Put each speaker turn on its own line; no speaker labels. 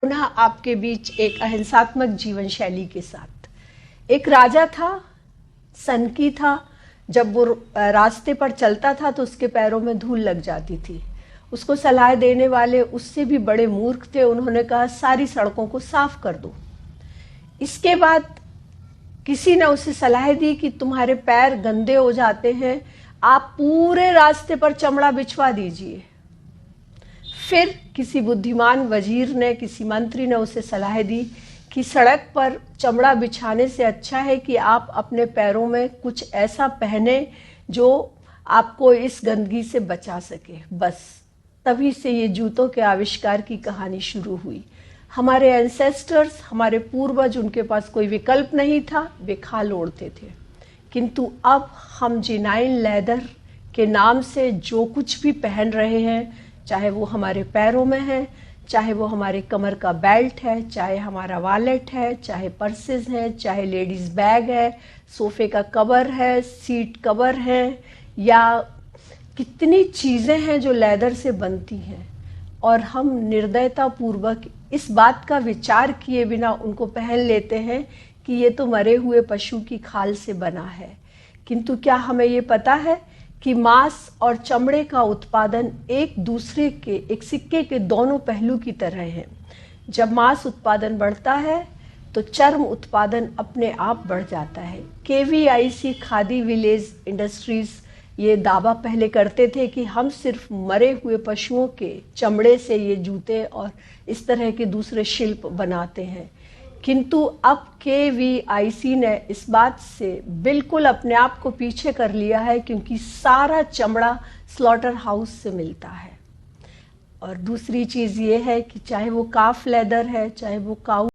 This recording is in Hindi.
पुनः आपके बीच एक अहिंसात्मक जीवन शैली के साथ। एक राजा था, सनकी था। जब वो रास्ते पर चलता था तो उसके पैरों में धूल लग जाती थी। उसको सलाह देने वाले उससे भी बड़े मूर्ख थे। उन्होंने कहा सारी सड़कों को साफ कर दो। इसके बाद किसी ने उसे सलाह दी कि तुम्हारे पैर गंदे हो जाते हैं, आप पूरे रास्ते पर चमड़ा बिछवा दीजिए। फिर किसी बुद्धिमान वजीर ने, किसी मंत्री ने उसे सलाह दी कि सड़क पर चमड़ा बिछाने से अच्छा है कि आप अपने पैरों में कुछ ऐसा पहने जो आपको इस गंदगी से बचा सके। बस तभी से ये जूतों के आविष्कार की कहानी शुरू हुई। हमारे एंसेस्टर्स, हमारे पूर्वज, उनके पास कोई विकल्प नहीं था, वे खाल ओढ़ते थे। किंतु अब हम जिनाइन लेदर के नाम से जो कुछ भी पहन रहे हैं, चाहे वो हमारे पैरों में है, चाहे वो हमारे कमर का बेल्ट है, चाहे हमारा वॉलेट है, चाहे पर्सेस हैं, चाहे लेडीज बैग है, सोफे का कवर है, सीट कवर है, या कितनी चीज़ें हैं जो लेदर से बनती हैं, और हम निर्दयता पूर्वक इस बात का विचार किए बिना उनको पहन लेते हैं कि ये तो मरे हुए पशु की खाल से बना है। किंतु क्या हमें ये पता है कि मांस और चमड़े का उत्पादन एक दूसरे के, एक सिक्के के दोनों पहलू की तरह है। जब मांस उत्पादन बढ़ता है तो चर्म उत्पादन अपने आप बढ़ जाता है। KVIC खादी विलेज इंडस्ट्रीज ये दावा पहले करते थे कि हम सिर्फ मरे हुए पशुओं के चमड़े से ये जूते और इस तरह के दूसरे शिल्प बनाते हैं। किंतु अब KVIC ने इस बात से बिल्कुल अपने आप को पीछे कर लिया है, क्योंकि सारा चमड़ा स्लॉटर हाउस से मिलता है। और दूसरी चीज़ ये है कि चाहे वो काफ लेदर है, चाहे वो काऊ